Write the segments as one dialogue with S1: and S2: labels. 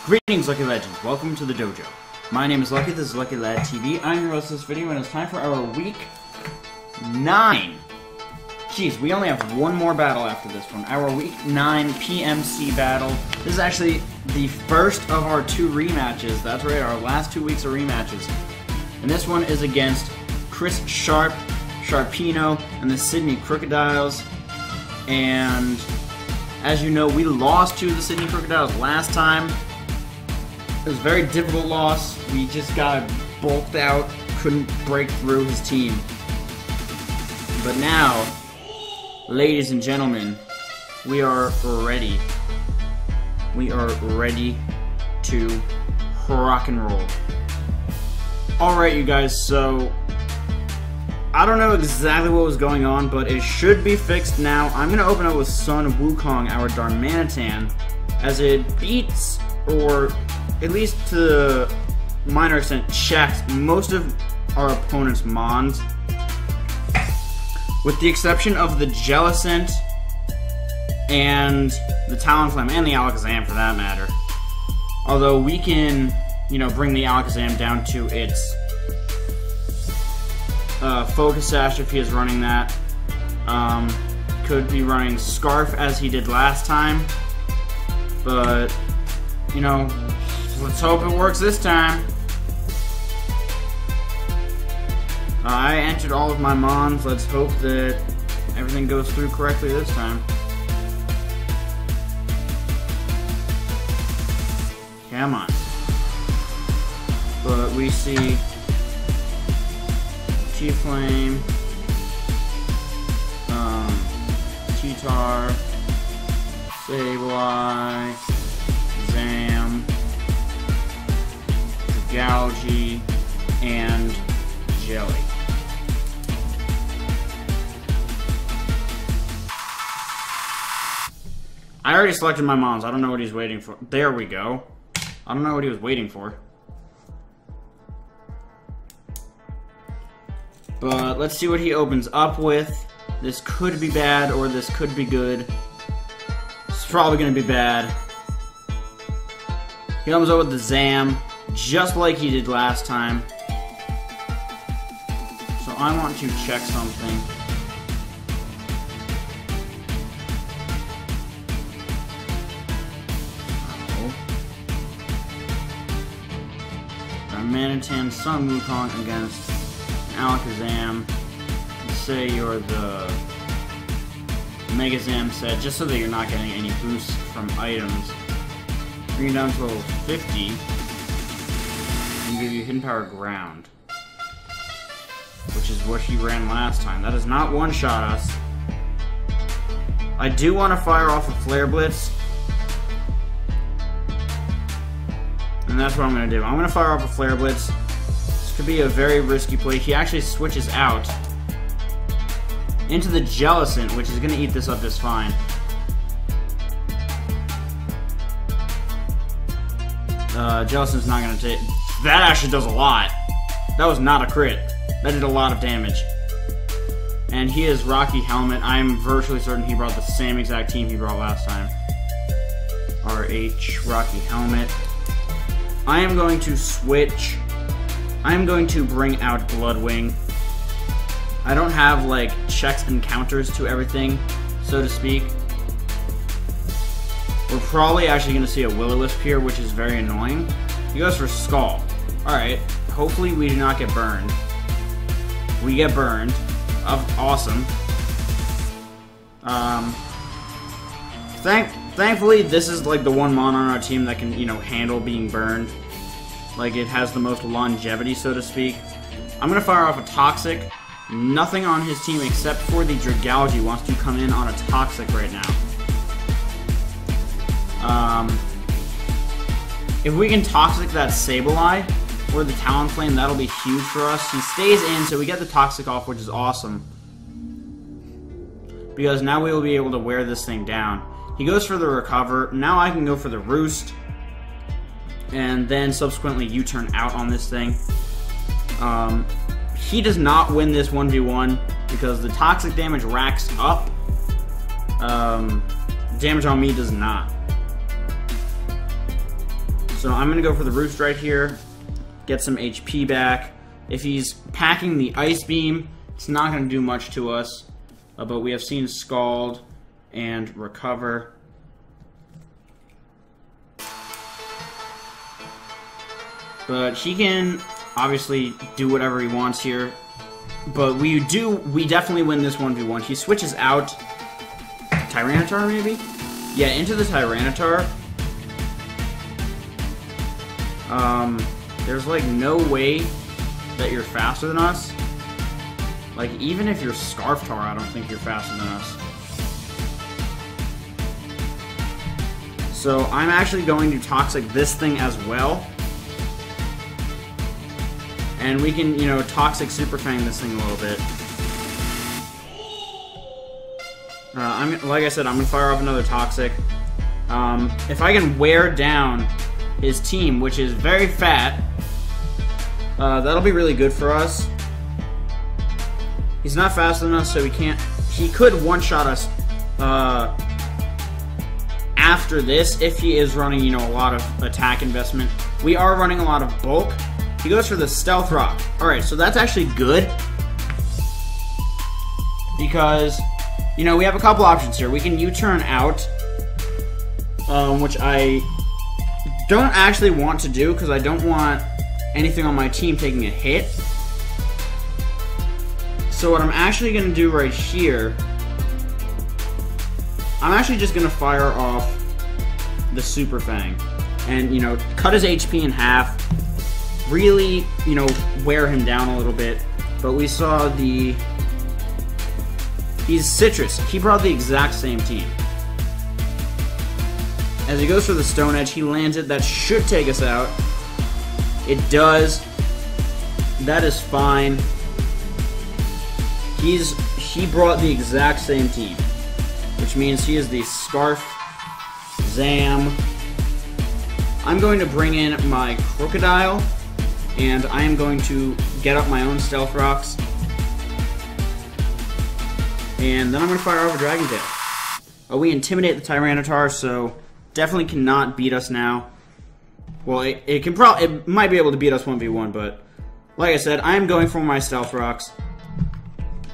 S1: Greetings, Lucky Legends. Welcome to the dojo. My name is Lucky, this is Lucky Lad TV. I'm your host of this video, and it's time for our Week 9. Jeez, we only have one more battle after this one. Our Week 9 PMC battle. This is actually the first of our 2 rematches. That's right, our last 2 weeks of rematches. And this one is against Chris Sharpino, and the Sydney Krookodiles. And as you know, we lost to the Sydney Krookodiles last time. It was a very difficult loss. We just got bulked out, couldn't break through his team. But now, ladies and gentlemen, we are ready. We are ready to rock and roll. Alright, you guys, so I don't know exactly what was going on, but it should be fixed now. I'm going to open up with Sun Wukong, our Darmanitan, as it beats, or at least to a minor extent, checks most of our opponent's Mons, with the exception of the Jellicent and the Talonflame, and the Alakazam for that matter. Although we can, you know, bring the Alakazam down to its Focus Sash if he is running that. Could be running Scarf as he did last time, but you know, let's hope it works this time. I entered all of my Mons. Let's hope that everything goes through correctly this time. Come on. But we see T-Flame, T-Tar, Sableye, Zam, Galgi, and Jelly. I already selected my Mons. I don't know what he's waiting for. There we go. I don't know what he was waiting for. But let's see what he opens up with. This could be bad, or this could be good. It's probably going to be bad. He comes up with the Zam, just like he did last time. So I want to check something. Darmanitan, Sun Wukong against Alakazam. Say you're the Mega Zam set, just so that you're not getting any boosts from items. Bring it down to level 50 and give you Hidden Power Ground, which is what he ran last time. That does not one-shot us. I do want to fire off a Flare Blitz, and that's what I'm going to do. I'm going to fire off a Flare Blitz. This could be a very risky play. He actually switches out into the Jellicent, which is going to eat this up just fine. Jellicent's not going to take... That actually does a lot. That was not a crit. That did a lot of damage. And he is Rocky Helmet. I'm virtually certain he brought the same exact team he brought last time. RH, Rocky Helmet. I am going to switch. I am going to bring out Bloodwing. I don't have, like, checks and counters to everything, so to speak. We're probably actually going to see a Will-O-Wisp here, which is very annoying. He goes for Skull. Alright, hopefully we do not get burned. We get burned. Awesome. Thankfully, this is, like, the one Mon on our team that can, you know, handle being burned. Like, it has the most longevity, so to speak. I'm going to fire off a Toxic. Nothing on his team except for the Dragalge wants to come in on a Toxic right now. If we can Toxic that Sableye or the Talonflame, that'll be huge for us. He stays in, so we get the Toxic off, which is awesome. Because now we will be able to wear this thing down. He goes for the Recover. Now I can go for the Roost. And then subsequently U-turn out on this thing. He does not win this 1v1 because the Toxic damage racks up. Damage on me does not. So I'm going to go for the Roost right here, get some HP back. If he's packing the Ice Beam, it's not going to do much to us, but we have seen Scald and Recover. But he can obviously do whatever he wants here. But we definitely win this 1v1. He switches out Tyranitar, maybe? Yeah, into the Tyranitar. There's like no way that you're faster than us. Like, even if you're Scarftar, I don't think you're faster than us. So I'm actually going to Toxic this thing as well. And we can, you know, Toxic Super Fang this thing a little bit. Like I said, I'm going to fire off another Toxic. If I can wear down his team, which is very fat, that'll be really good for us. He's not faster than us, so he could one-shot us after this if he is running, you know, a lot of attack investment. We are running a lot of bulk. He goes for the Stealth Rock. Alright, so that's actually good. Because, you know, we have a couple options here. We can U-turn out, which I don't actually want to do because I don't want anything on my team taking a hit. So what I'm actually going to do right here, I'm actually just going to fire off the Super Fang. And, you know, cut his HP in half. Really, you know, wear him down a little bit. But we saw he's Citrus. He brought the exact same team. As he goes for the Stone Edge, he lands it. That should take us out. It does. That is fine. He brought the exact same team. Which means he is the Scarf, Zam. I'm going to bring in my Krookodile. And I am going to get up my own Stealth Rocks. And then I'm going to fire off a Dragon Tail. We intimidate the Tyranitar, so definitely cannot beat us now. Well, it might be able to beat us 1v1, but like I said, I am going for my Stealth Rocks.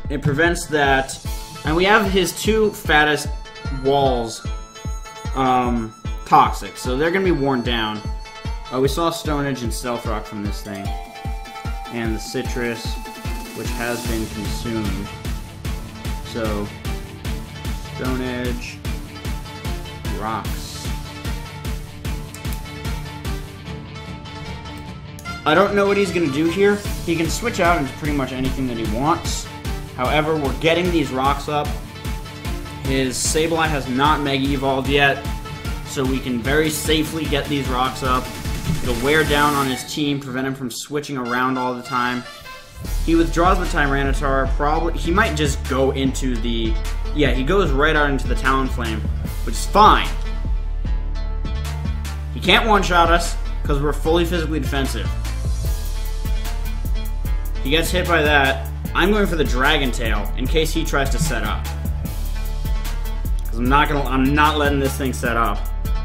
S1: It prevents that. And we have his two fattest walls toxic, so they're going to be worn down. We saw Stone Edge and Stealth Rock from this thing. And the Citrus, which has been consumed. So, Stone Edge, Rocks. I don't know what he's going to do here. He can switch out into pretty much anything that he wants. However, we're getting these rocks up. His Sableye has not Mega Evolved yet, so we can very safely get these rocks up. It'll wear down on his team, prevent him from switching around all the time. He withdraws the Tyranitar. Probably he might just go into the... Yeah, he goes right out into the Talonflame, which is fine. He can't one-shot us because we're fully physically defensive. He gets hit by that. I'm going for the Dragon Tail in case he tries to set up. Because I'm not letting this thing set up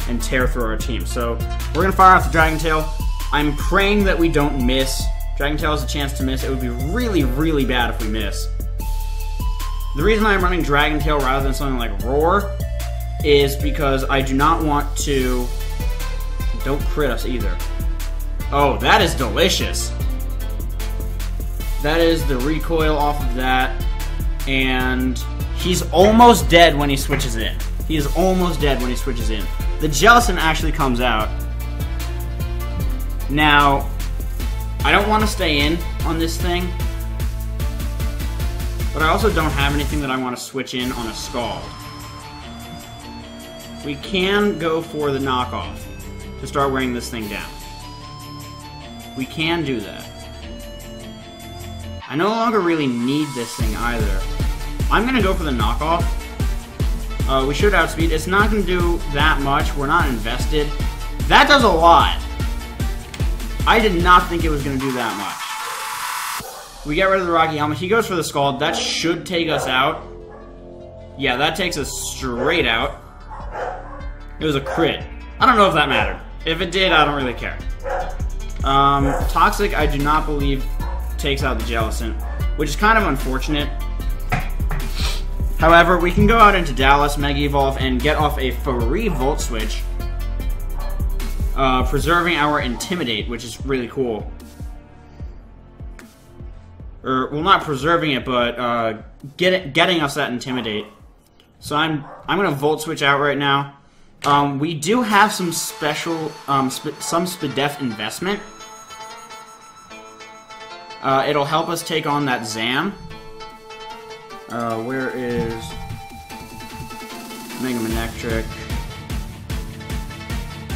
S1: and tear through our team. So we're gonna fire off the Dragon Tail. I'm praying that we don't miss. Dragon Tail has a chance to miss. It would be really, really bad if we miss. The reason I'm running Dragon Tail rather than something like Roar is because I do not want to... Don't crit us either. Oh, that is delicious. That is the recoil off of that. And he's almost dead when he switches in. He is almost dead when he switches in. The Jellicent actually comes out. Now, I don't want to stay in on this thing. But I also don't have anything that I want to switch in on a Scald. We can go for the knockoff to start wearing this thing down. We can do that. I no longer really need this thing either. I'm going to go for the knockoff. We should outspeed. It's not going to do that much. We're not invested. That does a lot. I did not think it was going to do that much. We get rid of the Rocky Helmet. He goes for the Scald. That should take us out. Yeah, that takes us straight out. It was a crit. I don't know if that mattered. If it did, I don't really care. Toxic, I do not believe takes out the Jellicent, which is kind of unfortunate. However, we can go out into Dallas, Mega Evolve, and get off a free Volt Switch, preserving our Intimidate, which is really cool. Or, well, not preserving it, but getting us that Intimidate. So I'm gonna Volt Switch out right now. We do have some special, some SPDEF investment. It'll help us take on that Zam. Where is Mega Manectric?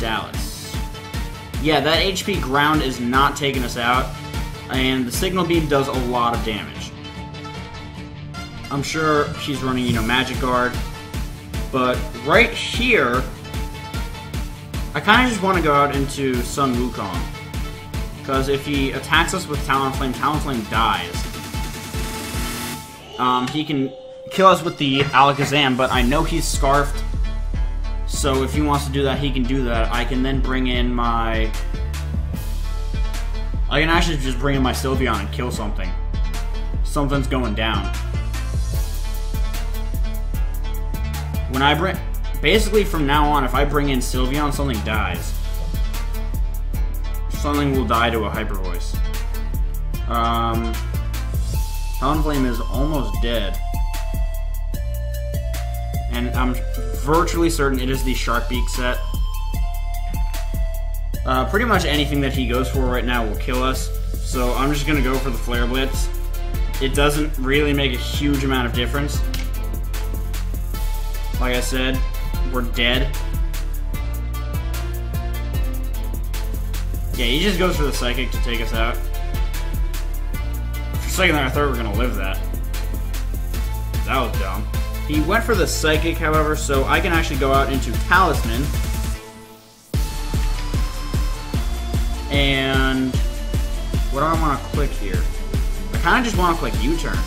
S1: Dallas. Yeah, that HP ground is not taking us out, and the Signal Beam does a lot of damage. I'm sure she's running, you know, Magic Guard, but right here, I kind of just want to go out into Sun Wukong, because if he attacks us with Talonflame dies. He can kill us with the Alakazam, but I know he's Scarfed, so if he wants to do that, he can do that. I can then bring in my... I can actually just bring in my Sylveon and kill something. Something's going down. When I bring... Basically, from now on, if I bring in Sylveon, something dies. Something will die to a Hyper Voice. Talonflame is almost dead. And I'm virtually certain it is the Shark Beak set. Pretty much anything that he goes for right now will kill us. So I'm just gonna go for the Flare Blitz. It doesn't really make a huge amount of difference. Like I said, we're dead. Yeah, he just goes for the Psychic to take us out. For a second there, I thought we were gonna live that. That was dumb. He went for the Psychic, however, so I can actually go out into Talisman. And what do I want to click here? I kind of just want to click U-turn.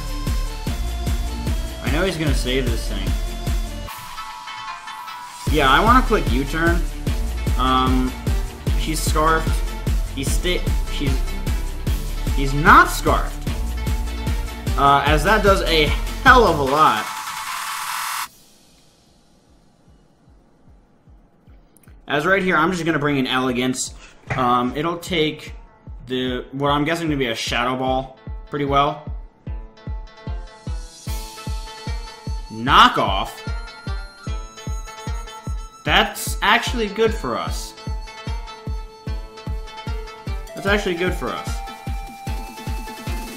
S1: I know he's gonna save this thing. Yeah, I want to click U-turn. She's Scarfed. He's not Scarfed. As that does a hell of a lot. As right here, I'm just gonna bring in Elegance. It'll take what I'm guessing to be a Shadow Ball pretty well. Knockoff. That's actually good for us. That's actually good for us.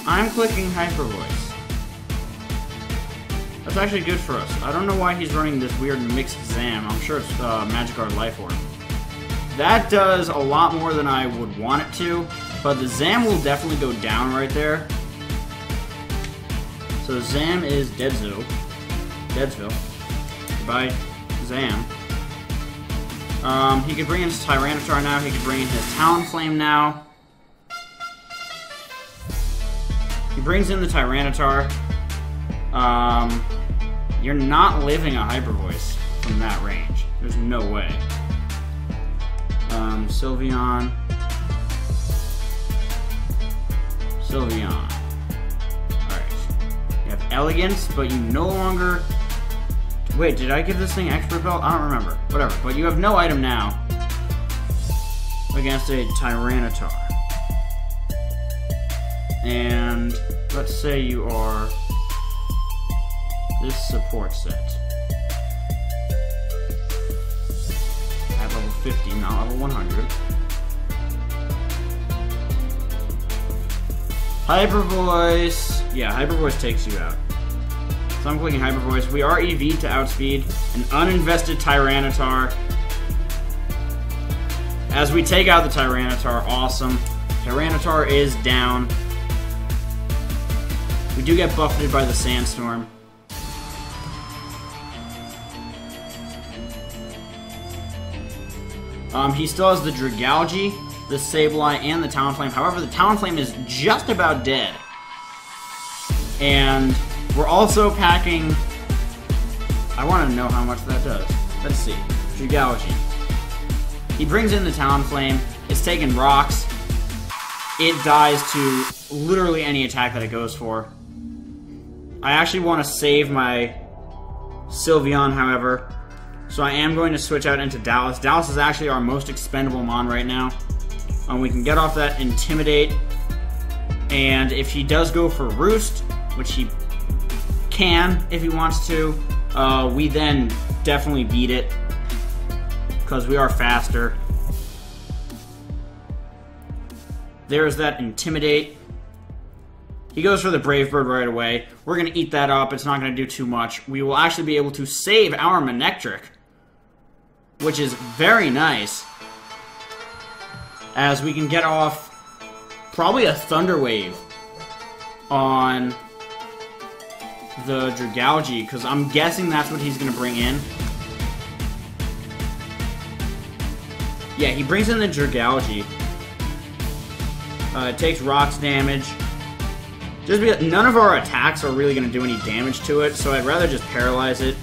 S1: I'm clicking Hyper Voice. That's actually good for us. I don't know why he's running this weird mixed Zam. I'm sure it's Magikarp Life Orb. That does a lot more than I would want it to, but the Zam will definitely go down right there. So Zam is Deadsville. Goodbye, Zam. He could bring in his Tyranitar now. He could bring in his Talonflame now. He brings in the Tyranitar. You're not living a Hyper Voice from that range. There's no way. Sylveon. Alright. You have Elegance, but you no longer... Wait, did I give this thing Expert Belt? I don't remember. Whatever. But you have no item now against a Tyranitar. And let's say you are this support set. At level 50, not level 100. Hyper Voice. Yeah, Hyper Voice takes you out. So I'm clicking Hyper Voice. We are EV to outspeed an uninvested Tyranitar. As we take out the Tyranitar, awesome. Tyranitar is down. We do get buffeted by the Sandstorm. He still has the Dragalge, the Sableye, and the Talonflame. However, the Talonflame is just about dead. And we're also packing... I want to know how much that does. Let's see. Dragalge. He brings in the Talonflame. It's taking rocks. It dies to literally any attack that it goes for. I actually want to save my Sylveon, however. So I am going to switch out into Dallas. Dallas is actually our most expendable Mon right now. We can get off that Intimidate. And if he does go for Roost, which he can if he wants to, we then definitely beat it. Because we are faster. There's that Intimidate. He goes for the Brave Bird right away. We're going to eat that up. It's not going to do too much. We will actually be able to save our Manectric, which is very nice, as we can get off probably a Thunder Wave on the Dragalge, because I'm guessing that's what he's going to bring in. Yeah, he brings in the Dragalge. It takes rocks damage. Just because none of our attacks are really going to do any damage to it, so I'd rather just paralyze it.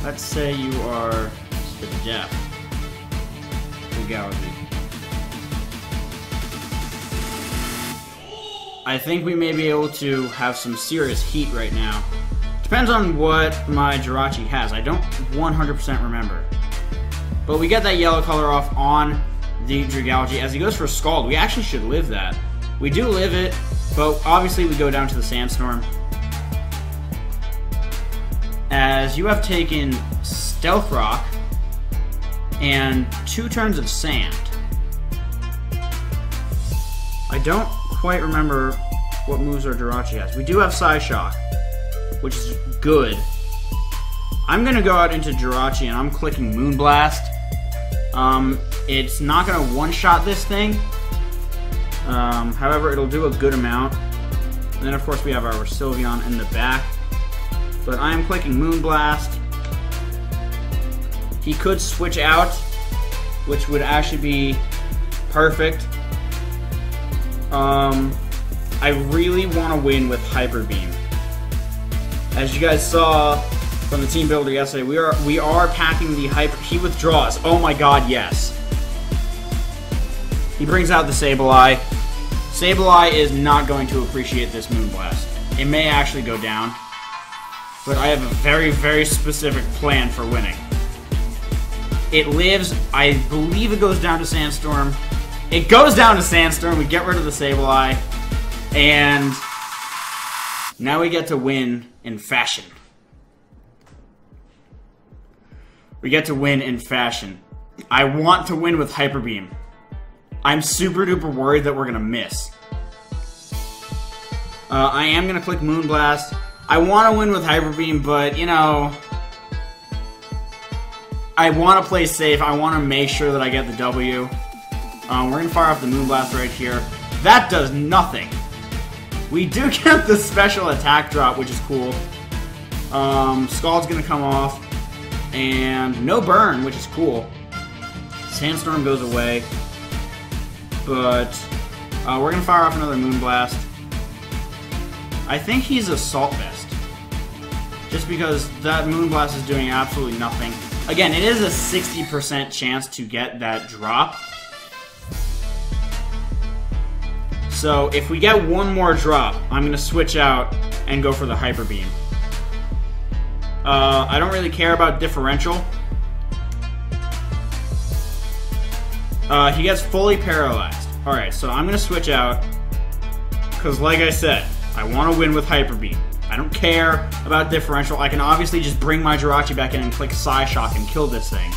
S1: Let's say you are the Jeff. Dragalge. I think we may be able to have some serious heat right now. Depends on what my Jirachi has. I don't 100% remember. But we get that yellow color off on the Dragalge. As he goes for Scald, we actually should live that. We do live it, but obviously we go down to the Sandstorm. As you have taken Stealth Rock and 2 turns of Sand. I don't quite remember what moves our Jirachi has. We do have Psyshock, which is good. I'm going to go out into Jirachi and I'm clicking Moonblast. It's not going to one-shot this thing. However, it'll do a good amount. And then, of course, we have our Sylveon in the back. But I am clicking Moonblast. He could switch out, which would actually be perfect. I really want to win with Hyper Beam. As you guys saw from the team builder yesterday, we are packing the Hyper. He withdraws. Oh my god, yes. He brings out the Sableye. Sableye is not going to appreciate this Moonblast. It may actually go down. But I have a very, very specific plan for winning. It lives. I believe it goes down to Sandstorm. It goes down to Sandstorm. We get rid of the Sableye. And now we get to win in fashion. We get to win in fashion. I want to win with Hyper Beam. I'm super duper worried that we're going to miss. I am going to click Moonblast. I want to win with Hyper Beam, but, you know, I want to play safe. I want to make sure that I get the W. We're going to fire off the Moonblast right here. That does nothing. We do get the special attack drop, which is cool. Scald's going to come off. And no burn, which is cool. Sandstorm goes away. But we're going to fire off another Moonblast. I think he's Assault Vest. Just because that Moonblast is doing absolutely nothing. Again, it is a 60% chance to get that drop. So if we get one more drop, I'm going to switch out and go for the Hyper Beam. I don't really care about differential. He gets fully paralyzed. Alright, so I'm going to switch out. Because like I said, I want to win with Hyper Beam. I don't care about differential. I can obviously just bring my Jirachi back in and click Psyshock and kill this thing.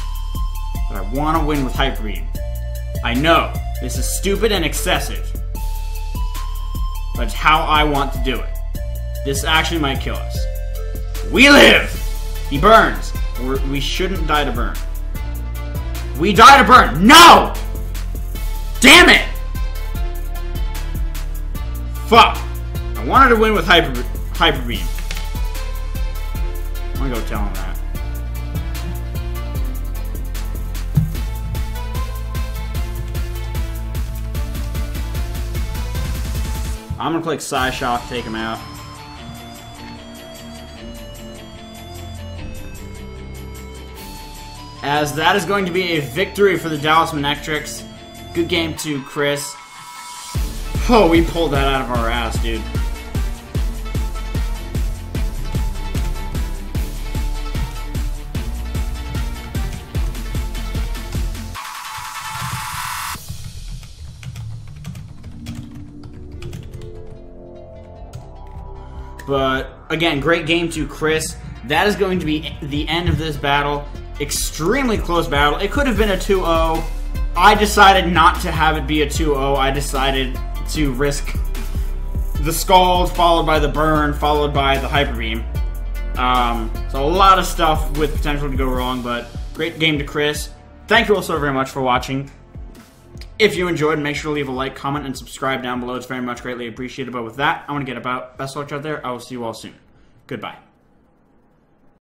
S1: But I want to win with Hyper Beam. I know, this is stupid and excessive. But it's how I want to do it. This actually might kill us. We live! He burns. We shouldn't die to burn. We die to burn. No! Damn it! Fuck. I wanted to win with Hyper Beam. I'm gonna go tell him that. I'm gonna click Psyshock, take him out. as that is going to be a victory for the Dallas Manectrics. Good game to Chris. Oh, we pulled that out of our ass, dude. But, again, great game to Chris. That is going to be the end of this battle. Extremely close battle. It could have been a 2-0. I decided not to have it be a 2-0. I decided to risk the scald, followed by the burn, followed by the hyper beam. So a lot of stuff with potential to go wrong, but great game to Chris. Thank you all so very much for watching. If you enjoyed, make sure to leave a like, comment, and subscribe down below. It's very much greatly appreciated. But with that, I want to get about. Best of luck out there. I will see you all soon. Goodbye.